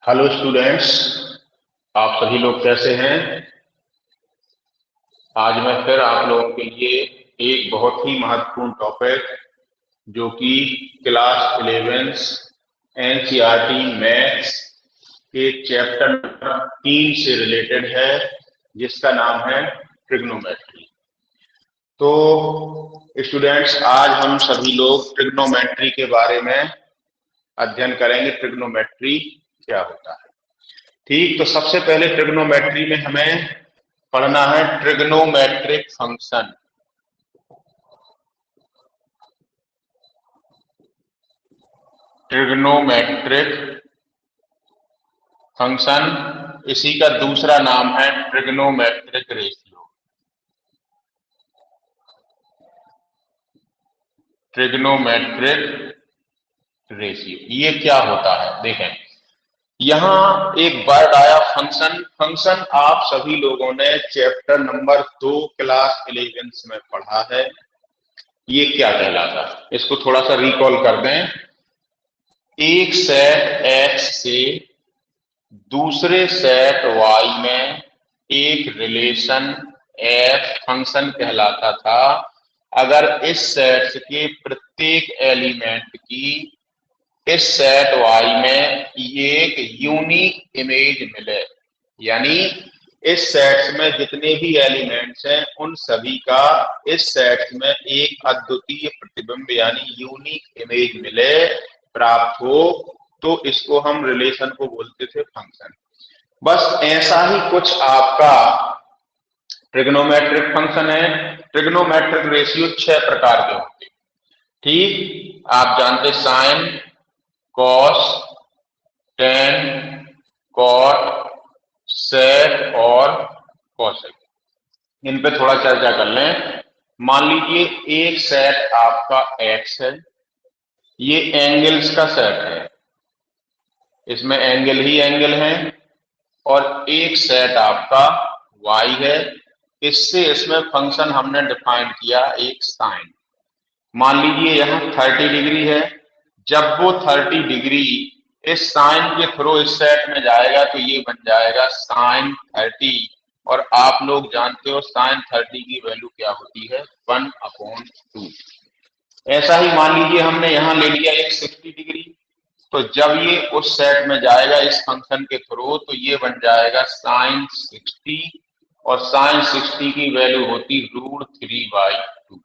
Hello students, आप सभी लोग कैसे हैं। आज मैं फिर आप लोगों के लिए एक बहुत ही महत्वपूर्ण टॉपिक जो कि क्लास 11 एनसीईआरटी मैथ्स के चैप्टर नंबर 3 से रिलेटेड है, जिसका नाम है ट्रिग्नोमेट्री। तो स्टूडेंट्स, आज हम सभी लोग ट्रिग्नोमेट्री के बारे में अध्ययन करेंगे। ट्रिग्नोमेट्री क्या होता है। ठीक, तो सबसे पहले ट्रिग्नोमेट्री में हमें पढ़ना है ट्रिग्नोमेट्रिक फंक्शन। ट्रिग्नोमेट्रिक फंक्शन, इसी का दूसरा नाम है ट्रिग्नोमेट्रिक रेशियो। ट्रिग्नोमेट्रिक रेशियो ये क्या होता है, देखें यहां एक वर्ड आया फंक्शन। फंक्शन आप सभी लोगों ने चैप्टर नंबर 2 क्लास 11 में पढ़ा है। ये क्या कहलाता है, इसको थोड़ा सा रिकॉल कर दें। एक सेट x से दूसरे सेट y में एक रिलेशन f फंक्शन कहलाता था अगर इस सेट के प्रत्येक एलिमेंट की इस सेट y में एक यूनिक इमेज मिले, यानी इस सेट में जितने भी एलिमेंट्स हैं उन सभी का इस सेट में एक अद्वितीय प्रतिबिंब यानी यूनिक इमेज मिले, प्राप्त हो, तो इसको हम रिलेशन को बोलते थे फंक्शन। बस ऐसा ही कुछ आपका ट्रिग्नोमेट्रिक फंक्शन है। ट्रिग्नोमेट्रिक रेशियो 6 प्रकार के होते हैं। ठीक, आप जानते साइन, कॉस, टेन, कॉट, सेक और कॉसेक। इन पे थोड़ा चर्चा कर लें। मान लीजिए एक सेट आपका एक्स है, ये एंगल्स का सेट है, इसमें एंगल ही एंगल हैं, और एक सेट आपका वाई है, इससे इसमें फंक्शन हमने डिफाइन किया एक साइन। मान लीजिए यहाँ 30 डिग्री है, जब वो 30 डिग्री इस साइन के थ्रू इस सेट में जाएगा तो ये बन जाएगा साइन 30, और आप लोग जानते हो साइन 30 की वैल्यू क्या होती है, 1/2। ऐसा ही मान लीजिए हमने यहाँ ले लिया एक 60 डिग्री, तो जब ये उस सेट में जाएगा इस फंक्शन के थ्रू तो ये बन जाएगा साइन 60, और साइन 60 की वैल्यू होती √3/2।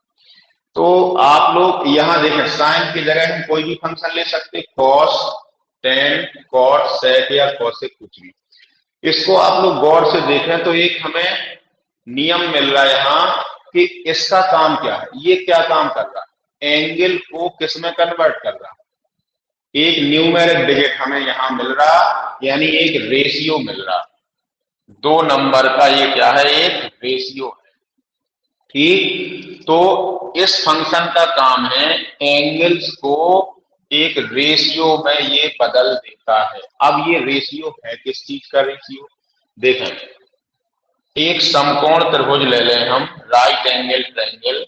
तो आप लोग यहाँ देखें, साइन की जगह हम कोई भी फंक्शन ले सकते, कॉस, टेन, कॉट, सेक या कॉसेक, कुछ भी। इसको आप लोग गौर से देखें तो एक हमें नियम मिल रहा है यहाँ कि इसका काम क्या है। ये क्या काम कर रहा है, एंगल को किस में कन्वर्ट कर रहा है, एक न्यूमेरिक डिजिट हमें यहाँ मिल रहा, यानी एक रेशियो मिल रहा। 2 नंबर का ये क्या है, एक रेशियो है। ठीक, तो इस फंक्शन का काम है एंगल्स को एक रेशियो में ये बदल देता है। अब ये रेशियो है किस चीज का रेशियो, देखें एक समकोण त्रिभुज ले लें हम, राइट एंगल ट्रायंगल।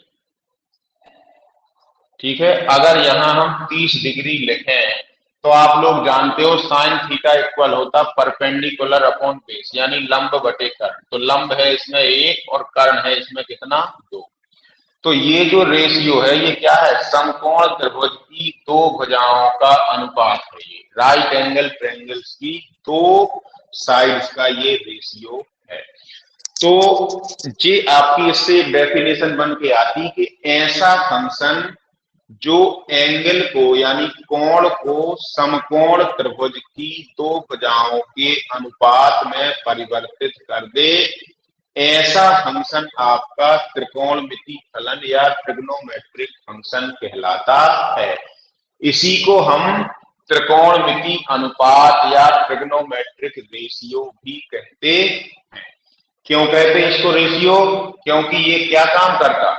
ठीक है, अगर यहां हम 30 डिग्री लिखें तो आप लोग जानते हो साइन थीटा इक्वल होता परपेंडिकुलर अपॉन बेस, यानी लंब बटे कर्ण। तो लंब है इसमें 1 और कर्ण है इसमें कितना, 2। तो ये जो रेशियो है ये क्या है, समकोण त्रिभुज की 2 भुजाओं का अनुपात है। ये राइट एंगल ट्रायंगल्स की 2 साइड्स का ये रेशियो है। तो ये आपकी इससे डेफिनेशन बन के आती कि ऐसा फंक्शन जो एंगल को यानी कोण को समकोण त्रिभुज की 2 भुजाओं के अनुपात में परिवर्तित कर दे, ऐसा फंक्शन आपका त्रिकोणमिति फलन या ट्रिग्नोमेट्रिक फंक्शन कहलाता है। इसी को हम त्रिकोणमिति अनुपात या ट्रिग्नोमेट्रिक रेशियो भी कहते हैं। क्यों कहते हैं इसको रेशियो, क्योंकि ये क्या काम करता,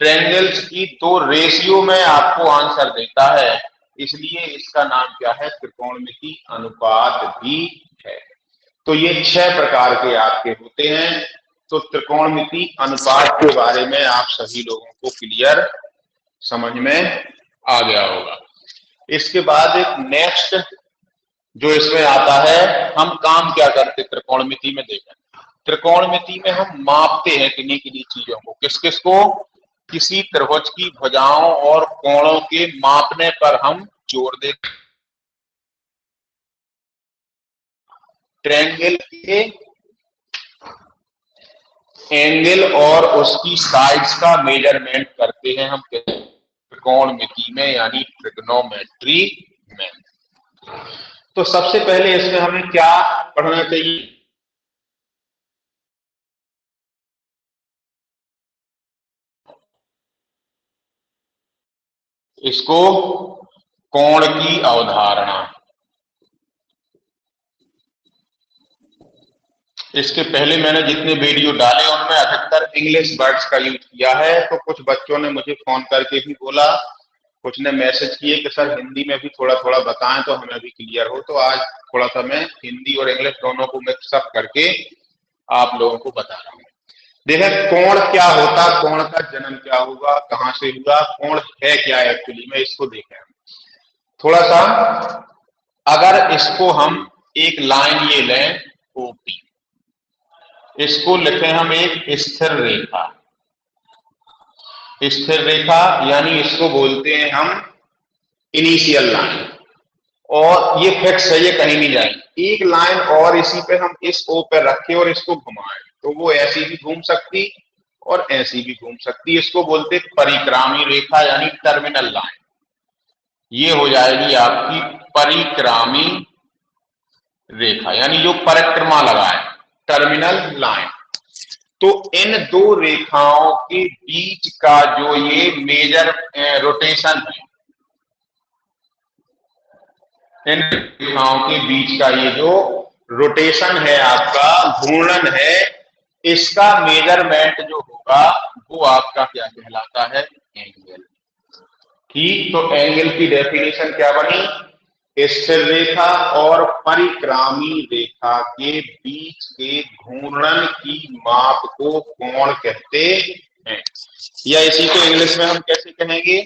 ट्रायंगल्स की 2 रेशियो में आपको आंसर देता है, इसलिए इसका नाम क्या है, त्रिकोणमिति अनुपात भी है। तो ये 6 प्रकार के आपके होते हैं। तो त्रिकोणमिति अनुपात के बारे में आप सभी लोगों को क्लियर समझ में आ गया होगा। इसके बाद एक नेक्स्ट जो इसमें आता है, हम काम क्या करते त्रिकोणमिति में देखें। त्रिकोणमिति में हम मापते हैं किन्हीं किन्हीं चीजों को, किस किस को, किसी त्रिभुज की भुजाओं और कोणों के मापने पर हम जोर देते। ट्रायंगल के एंगल और उसकी साइड्स का मेजरमेंट करते हैं हम त्रिकोणमिति में, यानी ट्रिग्नोमेट्री में। तो सबसे पहले इसमें हमें क्या पढ़ना चाहिए? इसको कोण की अवधारणा। इसके पहले मैंने जितने वीडियो डाले उनमें अधिकतर इंग्लिश वर्ड्स का यूज किया है, तो कुछ बच्चों ने मुझे फोन करके भी बोला, कुछ ने मैसेज किए कि सर हिंदी में भी थोड़ा थोड़ा बताएं तो हमें भी क्लियर हो। तो आज थोड़ा सा मैं हिंदी और इंग्लिश दोनों को मिक्सअप करके आप लोगों को बता रहा हूँ। देखें कोण क्या होता, कोण का जन्म क्या हुआ, कहां से हुआ, कोण है क्या एक्चुअली में, इसको देखें थोड़ा सा। अगर इसको हम एक लाइन ये लें ओपी, इसको लिखें हम एक स्थिर रेखा। स्थिर रेखा यानी इसको बोलते हैं हम इनिशियल लाइन, और ये फिक्स है, ये कहीं नहीं जाएगी। एक लाइन और इसी पे हम इस ओ पे रखें और इसको घुमाएं तो वो ऐसी भी घूम सकती और ऐसी भी घूम सकती। इसको बोलते परिक्रामी रेखा यानी टर्मिनल लाइन। ये हो जाएगी आपकी परिक्रामी रेखा, यानी जो परिक्रमा लगाए, टर्मिनल लाइन। तो इन दो रेखाओं के बीच का जो ये मेजर रोटेशन है, इन रेखाओं के बीच का ये जो रोटेशन है, आपका घूर्णन है, इसका मेजरमेंट जो होगा वो आपका क्या कहलाता है? एंगल। ठीक, तो एंगल की डेफिनेशन क्या बनी? स्थिर रेखा और परिक्रामी रेखा के बीच के घूर्णन की माप को कोण कहते हैं, या इसी को इंग्लिश में हम कैसे कहेंगे?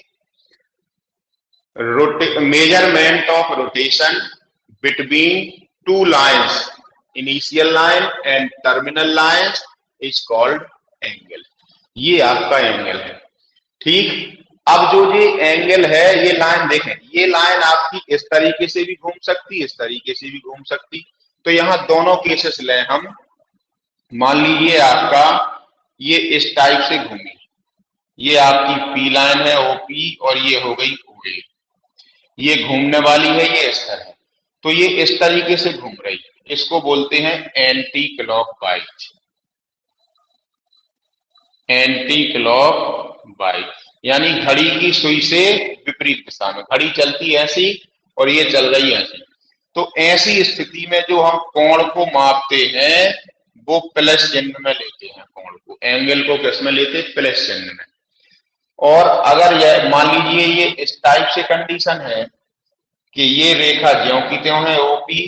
Measurement of rotation between two lines, initial line and terminal line is called angle. ये आपका एंगल है। ठीक, अब जो ये एंगल है, ये लाइन देखें, ये लाइन आपकी इस तरीके से भी घूम सकती, इस तरीके से भी घूम सकती। तो यहां दोनों केसेस लें हम। मान लीजिए आपका ये इस टाइप से घूमी, ये आपकी पी लाइन है ओपी, और ये हो गई ओए, ये घूमने वाली है, ये स्थिर है। तो ये इस तरीके से घूम रही है, इसको बोलते हैं एंटी क्लॉकवाइज। एंटी क्लॉकवाइज यानी घड़ी की सुई से विपरीत दिशा में, घड़ी चलती ऐसी और ये चल रही ऐसी। तो ऐसी स्थिति में जो हम कोण को मापते हैं वो प्लस चिन्ह में लेते हैं। कोण को, एंगल को किस में लेते हैं? प्लस चिन्ह में। और अगर यह मान लीजिए ये इस टाइप से कंडीशन है कि ये रेखा ज्यों की त्यों है ओपी,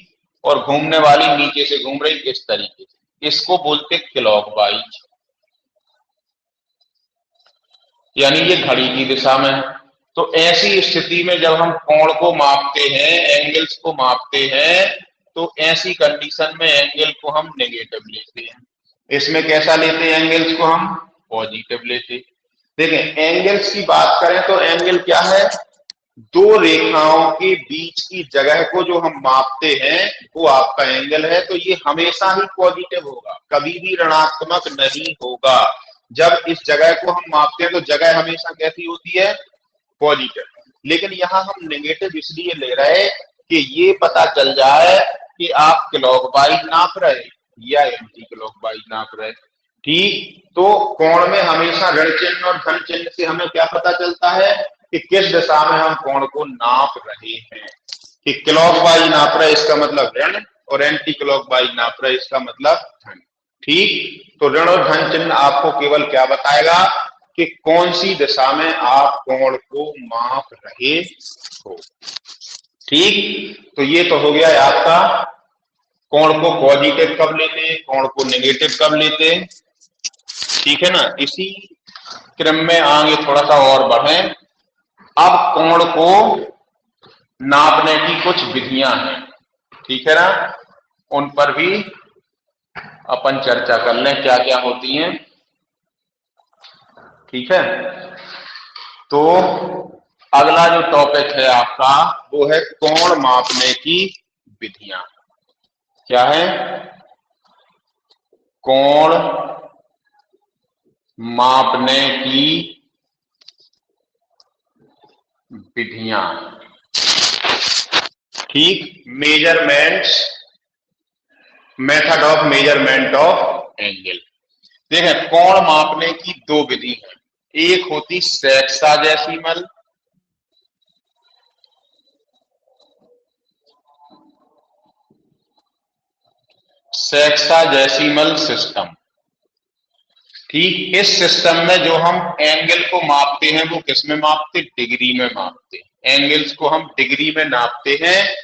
और घूमने वाली नीचे से घूम रही इस तरीके से, इसको बोलते क्लॉकवाइज, यानी ये घड़ी की दिशा में है। तो ऐसी स्थिति में जब हम कोण को मापते हैं, एंगल्स को मापते हैं, तो ऐसी कंडीशन में एंगल को हम नेगेटिव लेते हैं। इसमें कैसा लेते हैं? एंगल्स को हम पॉजिटिव लेते। देखें एंगल्स की बात करें तो एंगल क्या है? दो रेखाओं के बीच की जगह को जो हम मापते हैं वो आपका एंगल है। तो ये हमेशा ही पॉजिटिव होगा, कभी भी ऋणात्मक नहीं होगा। जब इस जगह को हम मापते हैं तो जगह हमेशा कैसी होती है? पॉजिटिव। लेकिन यहाँ हम नेगेटिव इसलिए ले रहे हैं कि ये पता चल जाए कि आप क्लॉकवाइज नाप रहे या एंटी क्लॉकवाइज नाप रहे। ठीक, तो कोण में हमेशा ऋण चिन्ह और धन चिन्ह से हमें क्या पता चलता है कि किस दिशा में हम कोण को नाप रहे हैं। कि क्लॉकवाइज नाप रहे इसका मतलब ऋण, और एंटी क्लॉकवाइज नाप रहे इसका मतलब धन। ठीक, तो ऋण और धन चिन्ह आपको केवल क्या बताएगा कि कौन सी दिशा में आप कोण को माप रहे हो। ठीक, तो ये तो हो गया आपका कोण को पॉजिटिव कब लेते, कोण को नेगेटिव कब लेते। ठीक है ना। इसी क्रम में आगे थोड़ा सा और बढ़ें। अब कोण को नापने की कुछ विधियां हैं। ठीक है ना, उन पर भी अपन चर्चा कर लें क्या क्या होती हैं। ठीक है, तो अगला जो टॉपिक है आपका वो है कोण मापने की विधियां। क्या है? कोण मापने की विधियां। ठीक, measurements, method of measurement of angle. देखें, कोण मापने की दो विधि है। एक होती सेक्साजेसिमल, सेक्साजेसिमल सिस्टम। ठीक, इस सिस्टम में जो हम एंगल को मापते हैं वो किस में मापते? डिग्री में मापते हैं। एंगल्स को हम डिग्री में नापते हैं।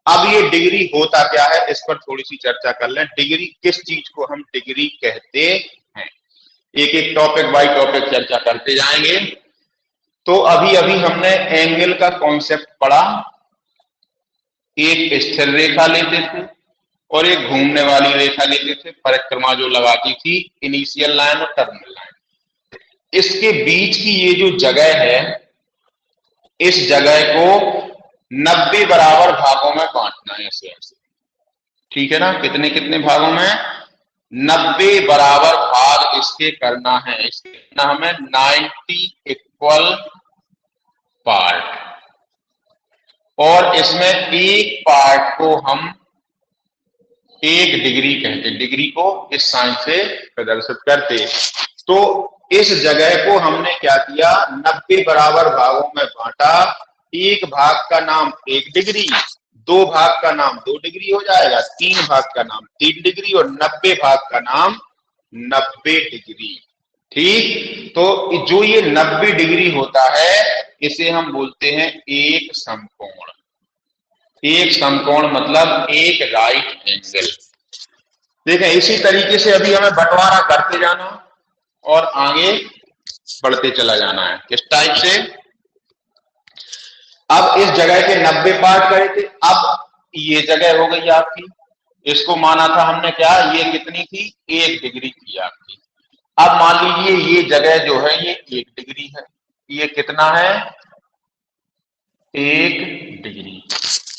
अब ये डिग्री होता क्या है इस पर थोड़ी सी चर्चा कर लें। डिग्री, किस चीज को हम डिग्री कहते हैं, एक एक टॉपिक बाय टॉपिक चर्चा करते जाएंगे। तो अभी अभी हमने एंगल का कॉन्सेप्ट पढ़ा। एक स्थिर रेखा लेते थे और एक घूमने वाली रेखा लेते थे, परिक्रमा जो लगाती थी, इनिशियल लाइन और टर्मिनल लाइन। इसके बीच की ये जो जगह है, इस जगह को 90 बराबर भागों में बांटना है, ऐसे ऐसे। ठीक है ना, कितने कितने भागों में? 90 बराबर भाग इसके करना है। इसके करना हमें 90 इक्वल पार्ट, और इसमें एक पार्ट को हम 1 डिग्री कहते। डिग्री को इस साइन से प्रदर्शित करते। तो इस जगह को हमने क्या किया? 90 बराबर भागों में बांटा। एक भाग का नाम 1 डिग्री, 2 भाग का नाम 2 डिग्री हो जाएगा, 3 भाग का नाम 3 डिग्री और 90 भाग का नाम 90 डिग्री। ठीक, तो जो ये 90 डिग्री होता है इसे हम बोलते हैं एक समकोण। एक समकोण मतलब एक राइट एंगल। देखें, इसी तरीके से अभी हमें बंटवारा करते जाना और आगे बढ़ते चला जाना है। किस टाइप से? अब इस जगह के 90 पार्ट करे थे, अब ये जगह हो गई आपकी। इसको माना था हमने क्या? ये कितनी थी? 1 डिग्री थी आपकी। अब मान लीजिए ये जगह जो है ये 1 डिग्री है। ये कितना है? 1 डिग्री।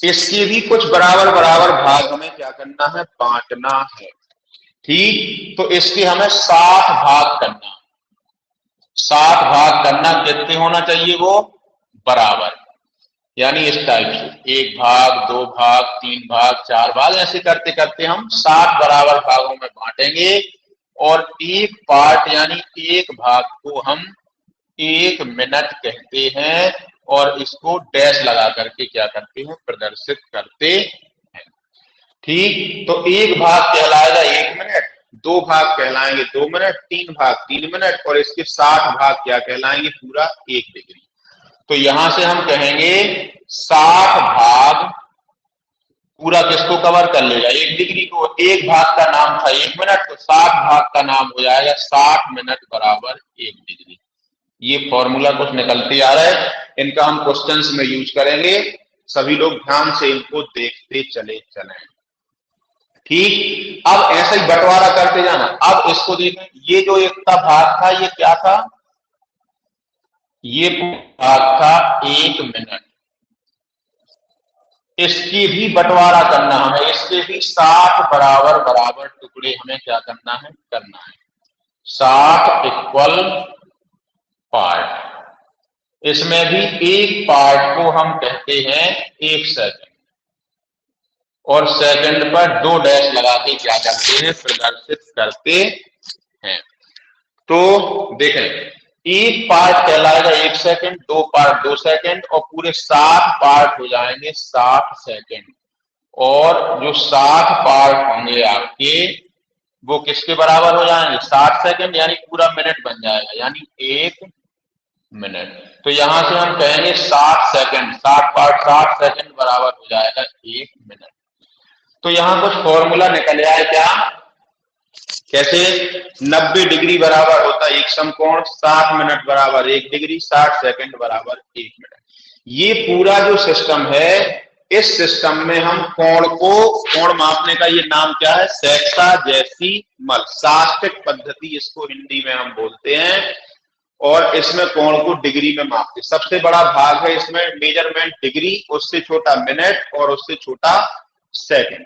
इसके भी कुछ बराबर बराबर भाग हमें क्या करना है? बांटना है। ठीक, तो इसके हमें 60 भाग करना। 60 भाग करना, कितने होना चाहिए वो? बराबर। यानी इस टाइप से 1 भाग, 2 भाग, 3 भाग, 4 भाग, ऐसे करते करते हम 60 बराबर भागों में बांटेंगे। और एक पार्ट यानी एक भाग को हम 1 मिनट कहते हैं और इसको डैश लगा करके क्या करते हैं? प्रदर्शित करते हैं। ठीक, तो एक भाग कहलाएगा 1 मिनट, 2 भाग कहलाएंगे 2 मिनट, 3 भाग 3 मिनट और इसके 60 भाग क्या कहलाएंगे? पूरा 1 डिग्री। तो यहां से हम कहेंगे 60 भाग पूरा किसको कवर कर लेगा? 1 डिग्री को। एक भाग का नाम था 1 मिनट, तो 60 भाग का नाम हो जाएगा 60 मिनट बराबर 1 डिग्री। ये फॉर्मूला कुछ निकलते आ रहा है, इनका हम क्वेश्चंस में यूज करेंगे। सभी लोग ध्यान से इनको देखते चले चलें। ठीक, अब ऐसा ही बंटवारा करते जाना। अब इसको देखें, ये जो एक का भाग था ये क्या था? ये भाग था 1 मिनट। इसकी भी बंटवारा करना हमें, इसके भी 60 बराबर बराबर टुकड़े हमें क्या करना है? करना है। 60 इक्वल पार्ट। इसमें भी एक पार्ट को हम कहते हैं 1 सेकंड, और सेकंड पर 2 डैश लगा के क्या करते हैं? प्रदर्शित करते हैं। तो देखें, एक पार्ट कहलाएगा 1 सेकंड, 2 पार्ट 2 सेकंड और पूरे 60 पार्ट हो जाएंगे 60 सेकंड। और जो 60 पार्ट होंगे आपके वो किसके बराबर हो जाएंगे? 60 सेकंड, यानी पूरा मिनट बन जाएगा, यानी 1 मिनट। तो यहां से हम कहेंगे 60 सेकंड, 60 पार्ट 60 सेकंड बराबर हो जाएगा 1 मिनट। तो यहां कुछ फॉर्मूला निकल आया क्या? कैसे? 90 डिग्री बराबर होता है 1 समकोण, 60 मिनट बराबर 1 डिग्री, 60 सेकंड बराबर 1 मिनट। ये पूरा जो सिस्टम है इस सिस्टम में हम कोण मापने का ये नाम क्या है, सेक्साजेसिमल, साष्टक पद्धति इसको हिंदी में हम बोलते हैं। और इसमें कोण को डिग्री में मापते, सबसे बड़ा भाग है इसमें मेजरमेंट डिग्री, उससे छोटा मिनट और उससे छोटा सेकंड।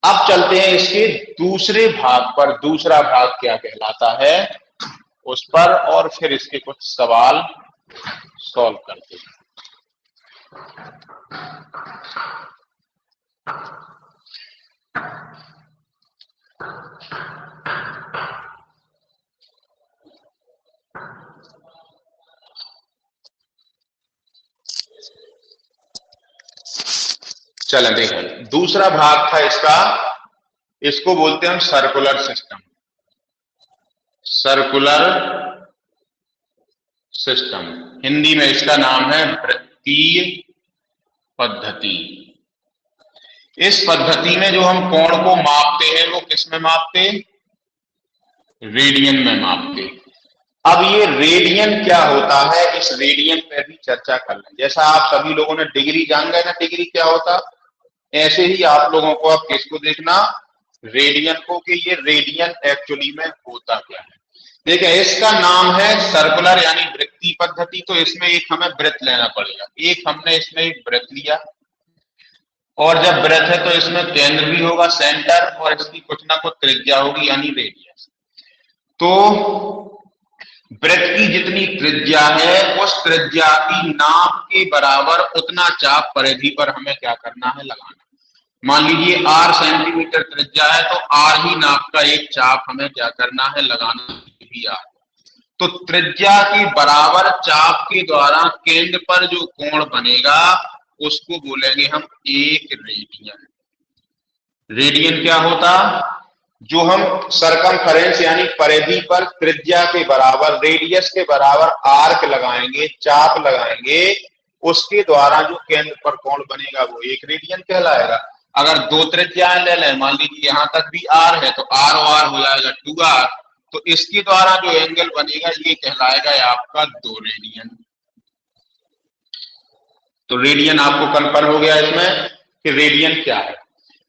अब चलते हैं इसके दूसरे भाग पर, दूसरा भाग क्या कहलाता है उस पर, और फिर इसके कुछ सवाल सॉल्व करते हैं। चलें देखें, दूसरा भाग था इसका, इसको बोलते हैं हम circular system. Circular system Hindi में इसका नाम है वृत्तीय पद्धति। इस पद्धति में जो हम कोण को मापते हैं वो किस में मापते, रेडियन में मापते। अब ये रेडियन क्या होता है, इस रेडियन पे भी चर्चा कर लें। जैसा आप सभी लोगों ने डिग्री जान गए ना, डिग्री क्या होता, ऐसे ही आप लोगों को अब किसको देखना, रेडियन को, कि ये रेडियन एक्चुअली में होता क्या है। देखिए इसका नाम है सर्कुलर यानी वृत्तीय पद्धति, तो इसमें एक हमें वृत्त लेना पड़ेगा। एक हमने इसमें एक वृत्त लिया, और जब वृत्त है तो इसमें केंद्र भी होगा, सेंटर, और इसकी कुछ ना कुछ त्रिज्या होगी यानी रेडियस। तो वृत्त की जितनी त्रिज्या है उस त्रिज्या की नाप के बराबर उतना चाप परिधि पर हमें क्या करना है, लगाना। मान लीजिए r सेंटीमीटर त्रिज्या है तो r ही नाप का एक चाप हमें क्या करना है, लगाना भी r। तो त्रिज्या के बराबर चाप के द्वारा केंद्र पर जो कोण बनेगा उसको बोलेंगे हम एक रेडियन। रेडियन क्या होता, जो हम सरकमफेरेंस यानी परिधि पर त्रिज्या के बराबर, रेडियस के बराबर आर्क लगाएंगे, चाप लगाएंगे, उसके द्वारा जो केंद्र पर कोण बनेगा वो एक रेडियन कहलाएगा। अगर दो त्रिज्याएं ले लें, मान लीजिए यहां तक भी r है तो r और r हो जाएगा 2r, तो इसके द्वारा जो एंगल बनेगा ये कहलाएगा आपका 2 रेडियन। तो रेडियन आपको कंफर्म हो गया इसमें कि रेडियन क्या है।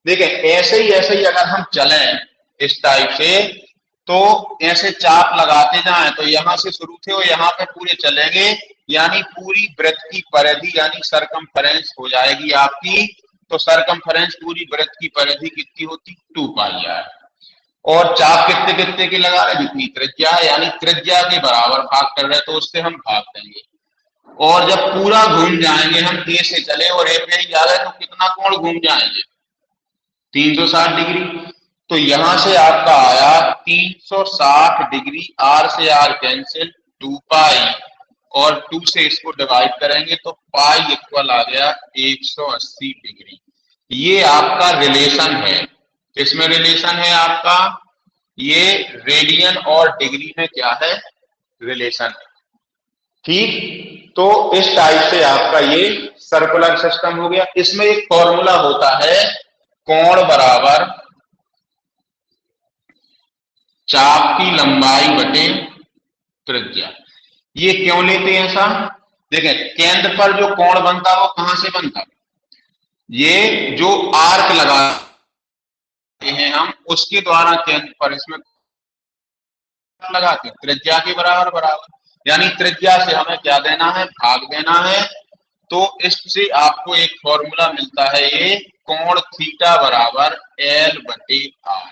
देखिए ऐसे ही अगर हम चलें इस टाइप से, तो ऐसे चाप लगाते जाएं तो यहां से शुरू थे और यहाँ पे पूरे चलेंगे, यानी पूरी वृत्त की परिधि यानी सरकमफेरेंस हो जाएगी आपकी। तो सरकमफेरेंस पूरी वृत्त की परिधि कितनी होती, 2 पाई r। और चाप कितने कितने के लगा रहे, जितनी त्रिज्या है, यानी त्रिज्या के बराबर भाग कर रहे हैं तो उससे हम भाग देंगे। और जब पूरा घूम जाएंगे, हम ए से चले और ए पे ही जा रहे तो कितना कोण घूम जाएंगे, 360 डिग्री। तो यहां से आपका आया 360 डिग्री, r से r कैंसिल, 2 पाई, और 2 से इसको डिवाइड करेंगे तो पाई इक्वल आ गया 180 डिग्री। ये आपका रिलेशन है, किसमें रिलेशन है आपका, ये रेडियन और डिग्री में क्या है, रिलेशन है। ठीक, तो इस टाइप से आपका ये सर्कुलर सिस्टम हो गया। इसमें एक फॉर्मूला होता है, कोण बराबर चाप की लंबाई बटे त्रिज्या। ये क्यों लेते हैं ऐसा, देखें केंद्र पर जो कोण बनता है वो कहां से बनता है, ये जो आर्क लगाते हैं हम उसके द्वारा केंद्र पर इसमें लगाते हैं त्रिज्या के बराबर बराबर, यानी त्रिज्या से हमें क्या देना है, भाग देना है। तो इससे आपको एक फॉर्मूला मिलता है, ये कोण थीटा बराबर L बटे R।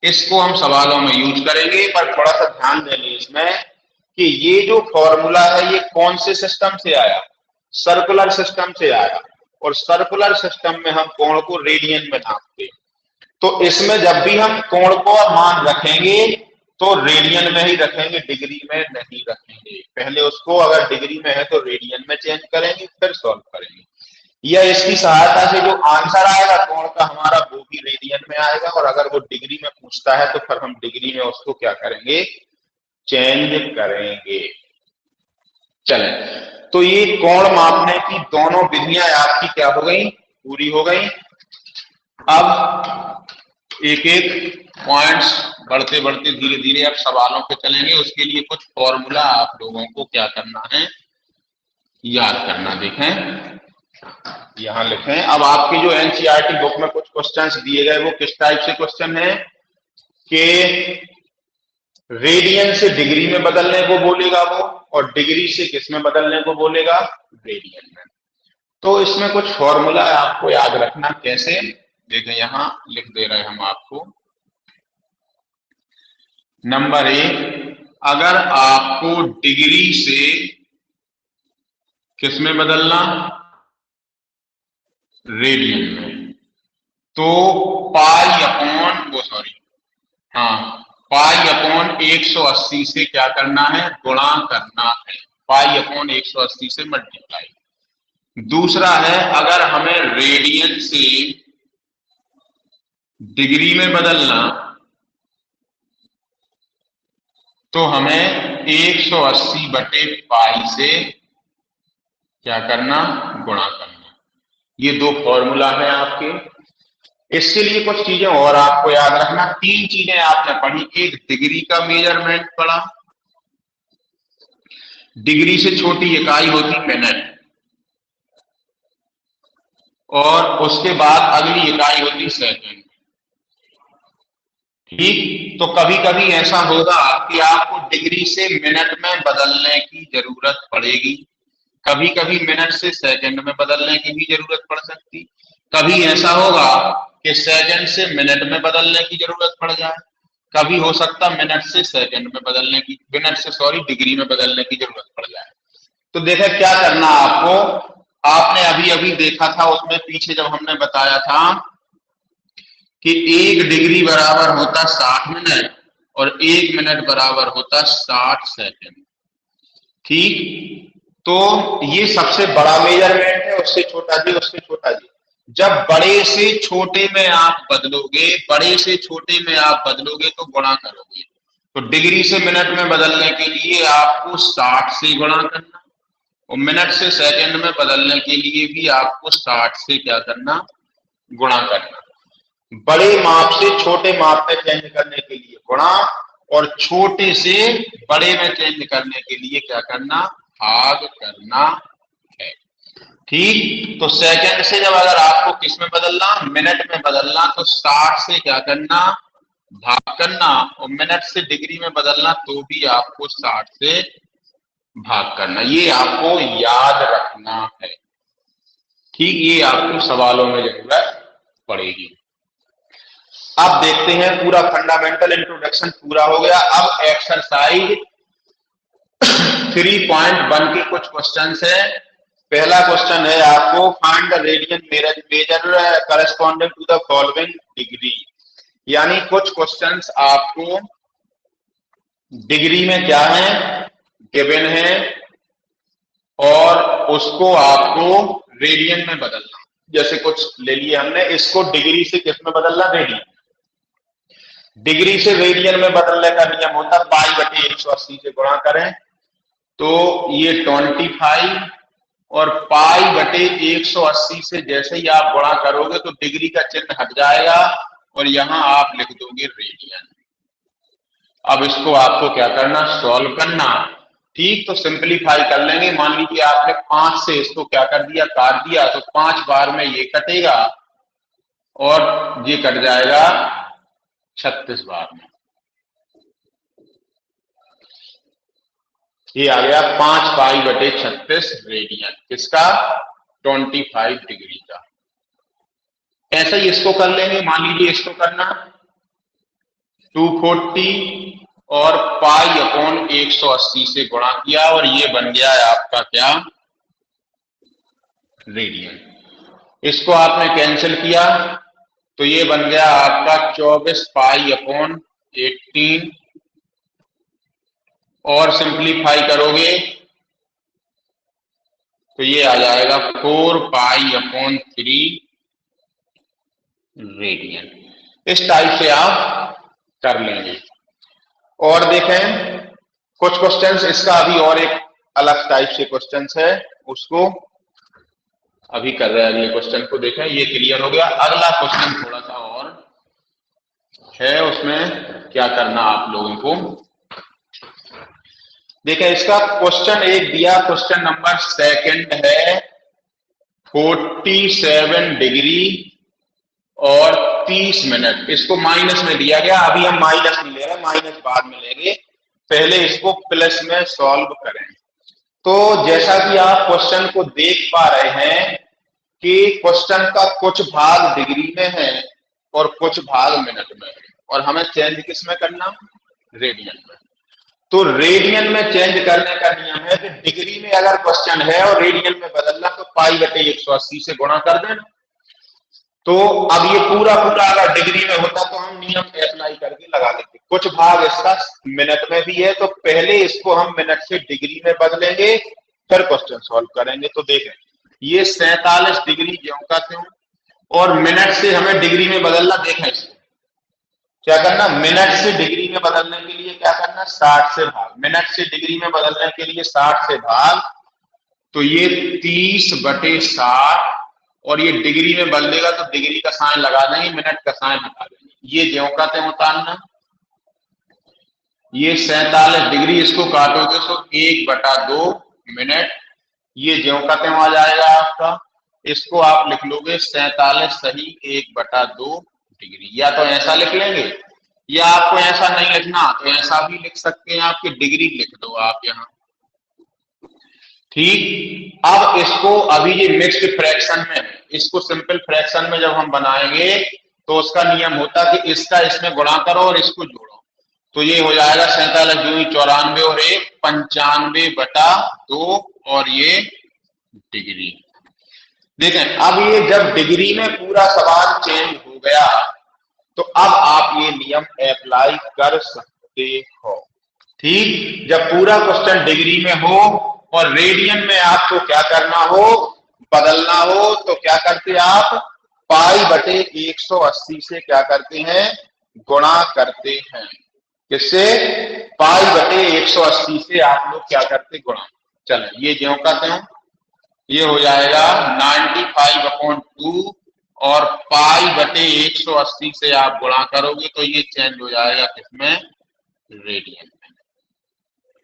इसको हम सवालों में यूज करेंगे, पर थोड़ा सा ध्यान देंगे इसमें कि ये जो फॉर्मूला है ये कौन से सिस्टम से आया, सर्कुलर सिस्टम से आया। और सर्कुलर सिस्टम में हम कोण को रेडियन में नापते हैं। तो इसमें जब भी हम कोण को मान रखेंगे तो रेडियन में ही रखेंगे, डिग्री में नहीं रखेंगे। पहले उसको अगर डिग्री में है तो रेडियन में चेंज करेंगे, फिर सॉल्व करेंगे। या इसकी सहायता से जो आंसर आएगा कोण का हमारा वो भी रेडियन में आएगा, और अगर वो डिग्री में पूछता है तो फिर हम डिग्री में उसको क्या करेंगे, चेंज करेंगे। चलें, तो ये कोण मापने की दोनों विधियां आपकी क्या हो गई, पूरी हो गई। अब एक एक पॉइंट्स बढ़ते बढ़ते धीरे धीरे अब सवालों पे चलेंगे। उसके लिए कुछ फॉर्मूला आप लोगों को क्या करना है, याद करना। देखें यहां लिखें। अब आपकी जो एनसीईआरटी बुक में कुछ क्वेश्चंस दिए गए वो किस टाइप से क्वेश्चन है कि रेडियन से डिग्री में बदलने को बोलेगा वो, और डिग्री से किस में बदलने को बोलेगा, रेडियन में। तो इसमें कुछ फॉर्मूला आपको याद रखना कैसे, देखें यहां लिख दे रहे हैं हम आपको। नंबर 1, अगर आपको डिग्री से किस में बदलना, रेडियन में, तो पाई अपॉन वो सॉरी हाँ पाई अपॉन 180 से क्या करना है, गुणा करना है। पाई अपॉन 180 से मल्टीप्लाई। दूसरा है, अगर हमें रेडियन से डिग्री में बदलना तो हमें 180 बटे पाई से क्या करना, गुणा करना। ये दो फॉर्मूला है आपके। इसके लिए कुछ चीजें और आपको याद रखना। 3 चीजें आपने पढ़ी। एक, डिग्री का मेजरमेंट पढ़ा, डिग्री से छोटी इकाई होती मिनट, और उसके बाद अगली इकाई होती सेकंड। ठीक, तो कभी कभी ऐसा होगा कि आपको डिग्री से मिनट में बदलने की जरूरत पड़ेगी, कभी कभी मिनट से सेकंड में बदलने की भी जरूरत पड़ सकती, कभी ऐसा होगा कि सेकंड से मिनट में बदलने की जरूरत पड़ जाए, कभी हो सकता मिनट से सेकंड में बदलने की, मिनट से सॉरी डिग्री में बदलने की जरूरत पड़ जाए। तो देखा क्या करना आपको, आपने अभी अभी देखा था उसमें पीछे जब हमने बताया था कि 1 डिग्री बराबर होता 60 मिनट और 1 मिनट बराबर होता 60 सेकंड। ठीक, तो ये सबसे बड़ा मेजरमेंट है, उससे छोटा जी, उससे छोटा जी। जब बड़े से छोटे में आप बदलोगे, बड़े से छोटे में आप बदलोगे तो गुणा करोगे। तो डिग्री से मिनट में बदलने के लिए आपको 60 से गुणा करना, और मिनट से सेकंड में बदलने के लिए भी आपको 60 से क्या करना, गुणा करना। बड़े माप से छोटे माप में चेंज करने के लिए गुणा, और छोटे से बड़े में चेंज करने के लिए क्या करना, भाग करना है। ठीक, तो सेकंड से जब अगर आपको किस में बदलना, मिनट में बदलना, तो 60 से क्या करना, भाग करना, और मिनट से डिग्री में बदलना तो भी आपको 60 से भाग करना। ये आपको याद रखना है। ठीक, ये आपको सवालों में जरूरत पड़ेगी। अब देखते हैं, पूरा फंडामेंटल इंट्रोडक्शन पूरा हो गया। अब एक्सरसाइज 3.1 के कुछ क्वेश्चंस है। पहला क्वेश्चन है आपको, find the radian measure corresponding to the following degree. यानी कुछ क्वेश्चंस आपको डिग्री में क्या है, गिवन है, और उसको आपको रेडियन में बदलना। जैसे कुछ ले लिए हमने, इसको डिग्री से किस में बदलना, रेडियन। डिग्री से रेडियन में बदलने का नियम होता है पाई बटे 180 से गुणा करें, तो ये 25, और पाई बटे 180 से जैसे ही आप गुणा करोगे तो डिग्री का चिन्ह हट जाएगा और यहां आप लिख दोगे रेडियन। अब इसको आपको क्या करना, सॉल्व करना। ठीक, तो सिंपलीफाई कर लेंगे। मान लीजिए आपने 5 से इसको क्या कर दिया, काट दिया, तो 5 बार में ये कटेगा और ये कट जाएगा 36 बार में। ये आ गया 5 पाई बटे 36 रेडियन, किसका, 25 डिग्री का। ऐसा ही इसको कर लेंगे। मान लीजिए इसको करना 240 और पाई अपॉन 180 से गुणा किया और ये बन गया है आपका क्या, रेडियन। इसको आपने कैंसिल किया तो ये बन गया आपका 24 पाई अपॉन 18, और सिंप्लीफाई करोगे तो ये आ जाएगा 4 पाई अपॉन 3 रेडियन। इस टाइप से आप कर लेंगे। और देखें कुछ क्वेश्चंस, इसका अभी और एक अलग टाइप से क्वेश्चंस है, उसको अभी कर रहे हैं। अगले क्वेश्चन को देखें, ये क्लियर हो गया। अगला क्वेश्चन थोड़ा सा और है, उसमें क्या करना आप लोगों को, देखें इसका क्वेश्चन एक दिया, क्वेश्चन नंबर 2 है 47 डिग्री और 30 मिनट। इसको माइनस में दिया गया, अभी हम माइनस नहीं ले रहे, माइनस बाद में लेंगे, पहले इसको प्लस में सॉल्व करें। तो जैसा कि आप क्वेश्चन को देख पा रहे हैं कि क्वेश्चन का कुछ भाग डिग्री में है और कुछ भाग मिनट में है, और हमें चेंज किस में करना, रेडियन में। तो रेडियन में चेंज करने का नियम है कि डिग्री में अगर क्वेश्चन है और रेडियन में बदलना तो पाई बटे 180 से गुणा कर देना। तो अब ये पूरा पूरा अगर डिग्री में होता तो हम नियम अप्लाई करके लगा लेते। कुछ भाग इसका मिनट में भी है, तो पहले इसको हम मिनट से डिग्री में बदलेंगे, फिर क्वेश्चन सॉल्व करेंगे। तो देखें, ये 47 डिग्री ज्यों का त्यों, और मिनट से हमें डिग्री में बदलना। देखें इसको क्या करना, मिनट से डिग्री में बदलने के लिए क्या करना, 60 से भाग। मिनट से डिग्री में बदलने के लिए 60 से भाग, तो ये 30 बटे 60, और ये डिग्री में बदलेगा तो डिग्री का साइन लगा देंगे, मिनट का साइन हटा देंगे। ये ज्यों का त्यों उतारना, ये 47 डिग्री, इसको काटोगे तो 1/2 मिनट, ये ज्यों का त्यों आ जाएगा आपका। इसको आप लिख लोगे 47 सही 1/2 डिग्री, या तो ऐसा लिख लेंगे, या आपको ऐसा नहीं लिखना तो ऐसा भी लिख सकते हैं, आपकी डिग्री लिख दो आप यहाँ। ठीक, अब इसको, अभी ये मिक्स्ड फ्रैक्शन में है, इसको सिंपल फ्रैक्शन में जब हम बनाएंगे तो उसका नियम होता कि इसका इसमें गुणा करो और इसको जोड़ो। तो ये हो जाएगा 47 दूनी 94 और 1 95/2, और ये डिग्री। देखें, अब ये जब डिग्री में पूरा सवाल चेंज हो गया तो अब आप ये नियम अप्लाई कर सकते हो। ठीक, जब पूरा क्वेश्चन डिग्री में हो और रेडियन में आपको क्या करना हो, बदलना हो, तो क्या करते आप, पाई बटे 180 से क्या करते हैं, गुणा करते हैं। किससे, पाई बटे 180 से आप लोग क्या करते, गुणा। चलें, ये ज्यों का त्यों, ये हो जाएगा 95/2, और पाई बटे 180 से आप गुणा करोगे तो ये चेंज हो जाएगा किसमें, रेडियन में।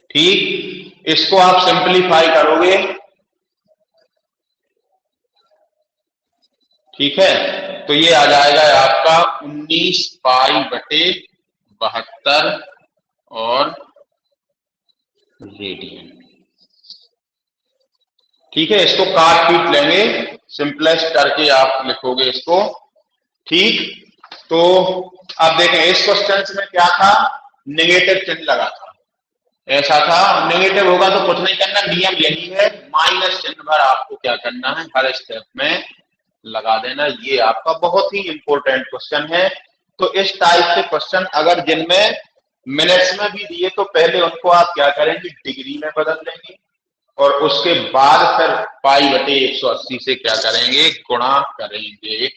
ठीक, इसको आप सिंपलीफाई करोगे, ठीक है, तो ये आ जाएगा आपका 19 पाई बटे 72 और रेडियन। ठीक है, इसको काट पीट लेंगे, सिंपलेस्ट करके आप लिखोगे इसको। ठीक, तो अब देखें, इस क्वेश्चन में क्या था, नेगेटिव चिन्ह लगा था, ऐसा था। नेगेटिव होगा तो कुछ नहीं करना, नियम यही है, माइनस चिन्ह भर आपको क्या करना है, हर स्टेप में लगा देना। ये आपका बहुत ही इंपॉर्टेंट क्वेश्चन है। तो इस टाइप के क्वेश्चन अगर जिनमें मिनट्स में भी दिए तो पहले उनको आप क्या करेंगे, डिग्री में बदल देंगे, और उसके बाद फिर पाई बटे 180 से क्या करेंगे, गुणा करेंगे,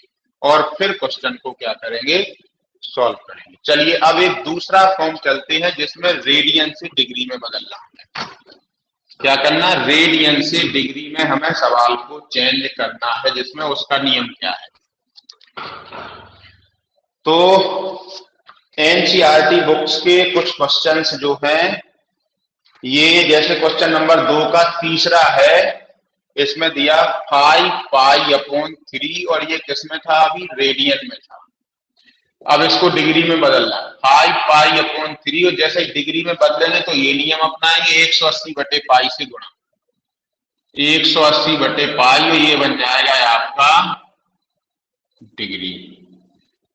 और फिर क्वेश्चन को क्या करेंगे, सॉल्व करेंगे। चलिए अब एक दूसरा फॉर्म चलते हैं जिसमें रेडियन से डिग्री में बदलना है। क्या करना, रेडियन से डिग्री में हमें सवाल को चेंज करना है, जिसमें उसका नियम क्या है। तो एनसीईआरटी बुक्स के कुछ क्वेश्चंस जो हैं, ये जैसे क्वेश्चन नंबर 2 का तीसरा है, इसमें दिया 5π/3, और ये किसमें था, अभी रेडियन में था। अब इसको डिग्री में बदलना, 5π/3, और जैसे डिग्री में बदलेंगे तो ये नियम अपनाएंगे, 180/π से गुणा, 180/π, और ये बन जाएगा आपका डिग्री।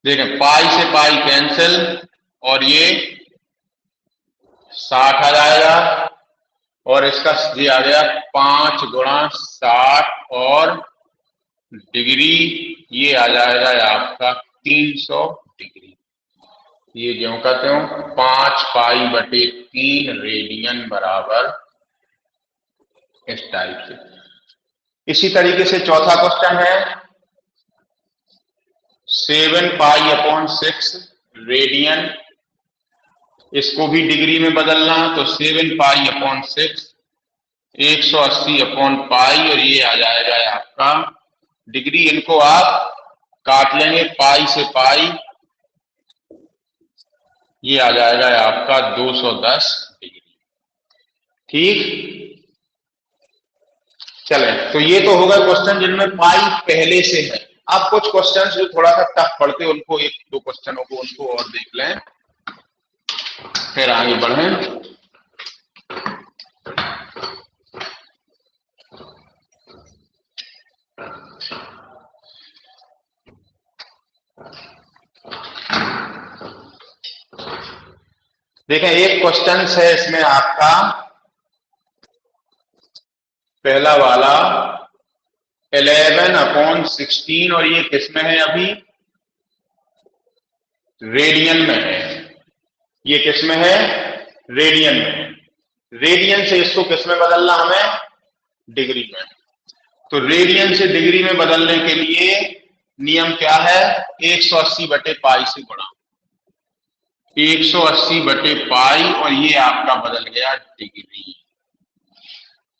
देखें, पाई से पाई कैंसिल, और ये 60 आ जाएगा, और इसका ये आ गया 5 × 60, और डिग्री ये आ जाएगा आपका 300 डिग्री। ये ज्यों का त्यों 5π/3 रेडियन बराबर इस टाइप से। इसी तरीके से चौथा क्वेश्चन है 7π/6 रेडियन, इसको भी डिग्री में बदलना, तो 7π/6 180/π, और ये आ जाएगा आपका डिग्री। इनको आप काट लेंगे, पाई से पाई, ये आ जाएगा आपका 210 डिग्री। ठीक, चलें तो ये तो होगा क्वेश्चन जिनमें पाई पहले से है। अब कुछ क्वेश्चंस जो थोड़ा सा टफ पड़ते हैं उनको, एक दो क्वेश्चनों को उनको और देख लें, फिर आगे बढ़ें। देखें, एक क्वेश्चन है इसमें आपका पहला वाला 11/16, और ये किसमें है? अभी रेडियन में है। ये किसमें है? रेडियन में। रेडियन से इसको किसमें बदलना हमें? डिग्री में। तो रेडियन से डिग्री में बदलने के लिए नियम क्या है? 180/पाई से गुणा, 180/पाई, और ये आपका बदल गया डिग्री।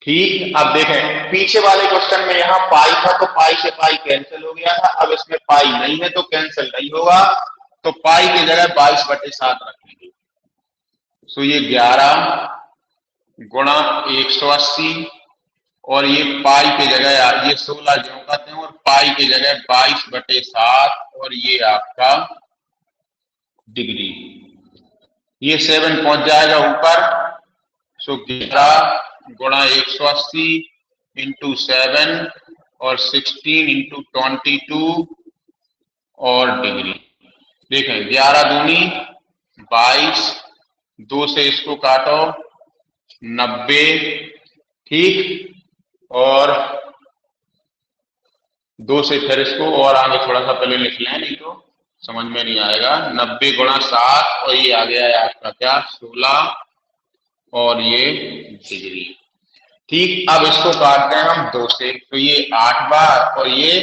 ठीक, अब देखें पीछे वाले क्वेश्चन में यहां पाई था तो पाई से पाई कैंसिल हो गया था, अब इसमें पाई नहीं है तो कैंसिल नहीं होगा, तो पाई की जगह 22/7 रखेंगे। सो ये 11 गुणा 180, और ये पाई की जगह ये 16 जो कहते हैं, और पाई की जगह 22/7, और ये आपका डिग्री। ये 7 पहुंच जाएगा ऊपर। सो 11 गुणा 180 इंटू 7 और 16 इंटू 22 और डिग्री। देखें 11 दूनी 22, 2 से इसको काटो 90, ठीक, और 2 से फिर इसको और आगे थोड़ा सा पहले लिख लें, नहीं तो समझ में नहीं आएगा। 90 गुणा 7, और ये आ गया है आपका क्या? 16, और ये डिग्री। ठीक, अब इसको काटते हैं हम 2 से, तो ये 8 बार और ये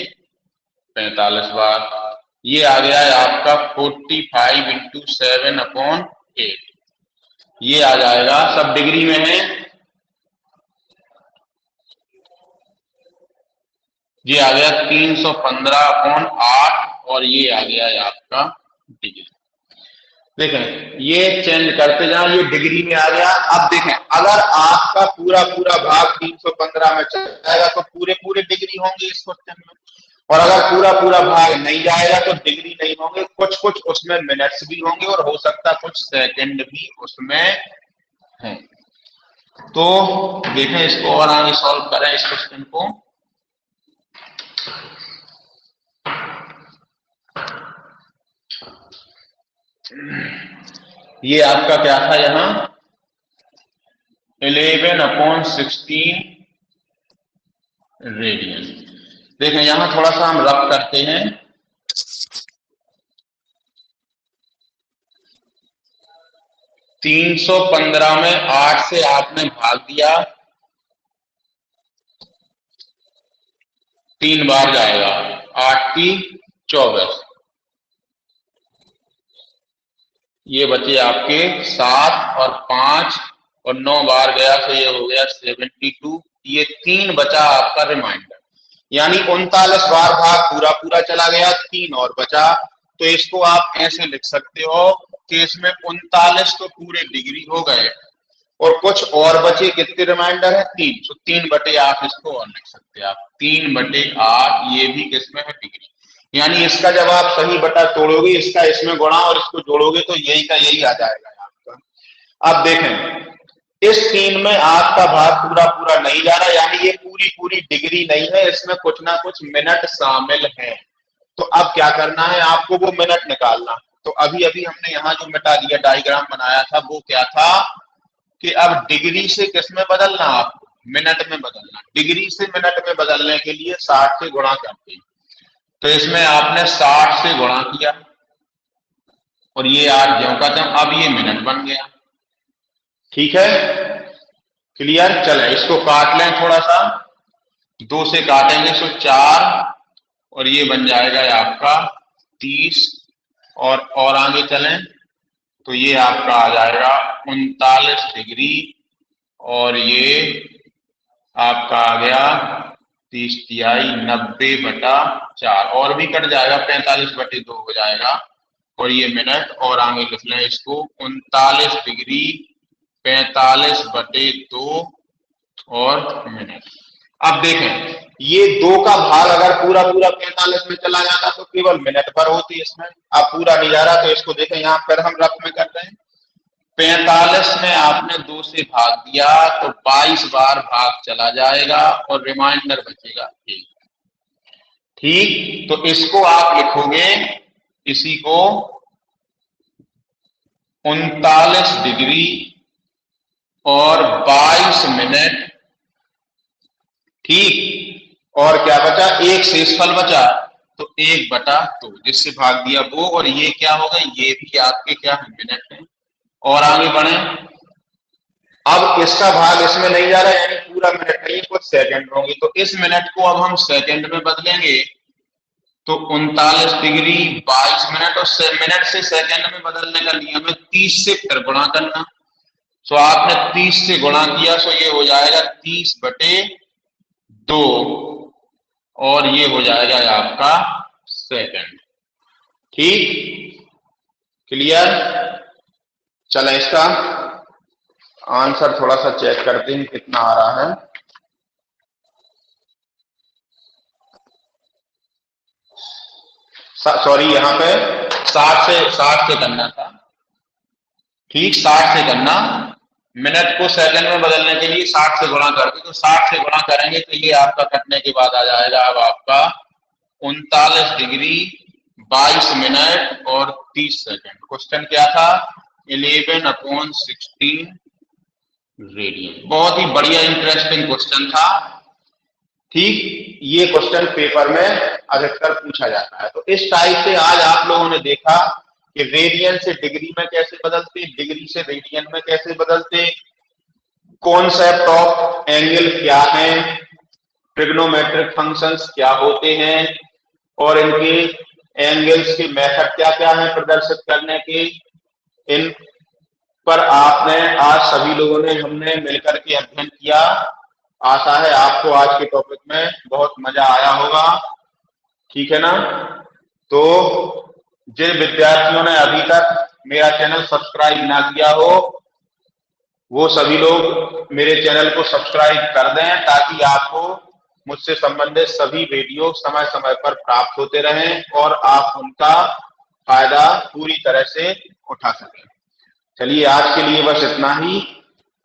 45 बार। ये आ गया है आपका 45 इंटू 7/8। ये आ जाएगा, सब डिग्री में है, ये आ गया 315/8, और ये आ गया है आपका डिग्री। देखें ये चेंज करते जाओ, ये डिग्री में आ गया। अब देखें अगर आपका पूरा पूरा भाग 315 में चल जाएगा तो पूरे पूरे डिग्री होंगे इस क्वेश्चन में, और अगर पूरा पूरा भाग नहीं जाएगा तो डिग्री नहीं होंगे, कुछ कुछ उसमें मिनट्स भी होंगे और हो सकता है कुछ सेकंड भी उसमें है। तो देखें इसको और आगे सॉल्व करें इस क्वेश्चन को। ये आपका क्या था यहां? 11/16 रेडियन। देखें यहां थोड़ा सा हम रफ करते हैं। 315 में 8 से आपने भाग दिया, 3 बार जाएगा, 8 की 24, ये बचे आपके 7 और 5 और 9 बार गया, तो ये हो गया 72। ये 3 बचा आपका रिमाइंडर, यानी 39 बार भाग पूरा पूरा चला गया, 3 और बचा। तो इसको आप ऐसे लिख सकते हो कि इसमें 39 तो पूरे डिग्री हो गए और कुछ और बचे, कितने रिमाइंडर है? 3। तो 3/8 इसको और लिख सकते हैं आप, 3/8, ये भी किसमें है? डिग्री। यानी इसका जब आप सही बटा तोड़ोगे, इसका इसमें गुणा और इसको जोड़ोगे तो यही का यही आ जाएगा आपका। अब देखें इस 3 में आपका भाग पूरा पूरा नहीं जा रहा, यानी ये पूरी पूरी डिग्री नहीं है, इसमें कुछ ना कुछ मिनट शामिल है। तो अब क्या करना है आपको? वो मिनट निकालना। तो अभी अभी हमने यहाँ जो मिटा दिया डायग्राम बनाया था वो क्या था कि अब डिग्री से किसमें बदलना? आपको मिनट में बदलना। डिग्री से मिनट में बदलने के लिए 60 से गुणा करते हैं, तो इसमें आपने 60 से गुणा किया और ये 8 ज्यों का त्यों, अब ये मिनट बन गया। ठीक है, क्लियर? चले इसको काट लें थोड़ा सा, 2 से काटेंगे तो 4, और ये बन जाएगा आपका 30, और आगे चलें तो ये आपका आ जाएगा 39 डिग्री, और ये आपका आ गया 30 तिहाई 90/4, और भी कट जाएगा, 45/2 हो जाएगा, और ये मिनट, और आगे लिख लें इसको 39 डिग्री 45/2 और मिनट। अब देखें, ये 2 का भाग अगर पूरा पूरा 45 में चला जाता तो केवल मिनट भर होती इसमें। अब पूरा नहीं जा रहा तो इसको देखें, यहाँ पर हम रफ में कर रहे हैं। 45 में आपने 2 से भाग दिया तो 22 बार भाग चला जाएगा और रिमाइंडर बचेगा 1। ठीक, तो इसको आप लिखोगे, इसी को 39 डिग्री और 22 मिनट। ठीक, और क्या बचा, एक शेषफल बचा, तो 1/2, जिससे भाग दिया वो, और ये क्या हो गए, ये भी आपके क्या है, मिनट है। और आगे बढ़े, अब इसका भाग इसमें नहीं जा रहा है, यानी पूरा मिनट नहीं, कुछ सेकंड होंगे, तो इस मिनट को अब हम सेकंड में बदलेंगे, तो 39 डिग्री 22 मिनट, और मिनट से सेकंड में बदलने का नियम है 30 से फिर गुणा करना। तो आपने 30 से गुणा किया, तो ये हो जाएगा 30/2, और ये हो जाएगा आपका सेकंड। ठीक, क्लियर। चले इसका आंसर थोड़ा सा चेक करते हैं कितना आ रहा है। सॉरी, यहाँ पे 60 से करना था। ठीक, 60 से करना, मिनट को सेकंड में बदलने के लिए 60 से गुणा करके, तो 60 से गुणा करेंगे तो ये आपका कटने के बाद आ जाएगा अब आपका 39 डिग्री 22 मिनट और 30 सेकंड। क्वेश्चन क्या था, 11/16 रेडियन। बहुत ही बढ़िया इंटरेस्टिंग क्वेश्चन था। ठीक, ये क्वेश्चन पेपर में अधिकतर पूछा जाता है। तो इस टाइप से आज आप लोगों ने देखा कि रेडियन से डिग्री में कैसे बदलते, डिग्री से रेडियन में कैसे बदलते, कॉन्सेप्ट ऑफ एंगल क्या है, ट्रिग्नोमेट्रिक फंक्शंस क्या होते हैं, और इनके एंगल्स के मेथड क्या क्या है प्रदर्शित करने के। इन पर आपने आज सभी लोगों ने, हमने मिलकर के अध्ययन किया। आशा है आपको आज के टॉपिक में बहुत मजा आया होगा। ठीक है ना। तो जिन विद्यार्थियों ने अभी तक मेरा चैनल सब्सक्राइब ना किया हो, वो सभी लोग मेरे चैनल को सब्सक्राइब कर दें, ताकि आपको मुझसे संबंधित सभी वीडियो समय समय पर प्राप्त होते रहें और आप उनका फायदा पूरी तरह से उठा सकें। चलिए, आज के लिए बस इतना ही।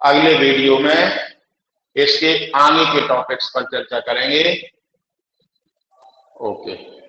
अगले वीडियो में इसके आगे के टॉपिक्स पर चर्चा करेंगे। ओके।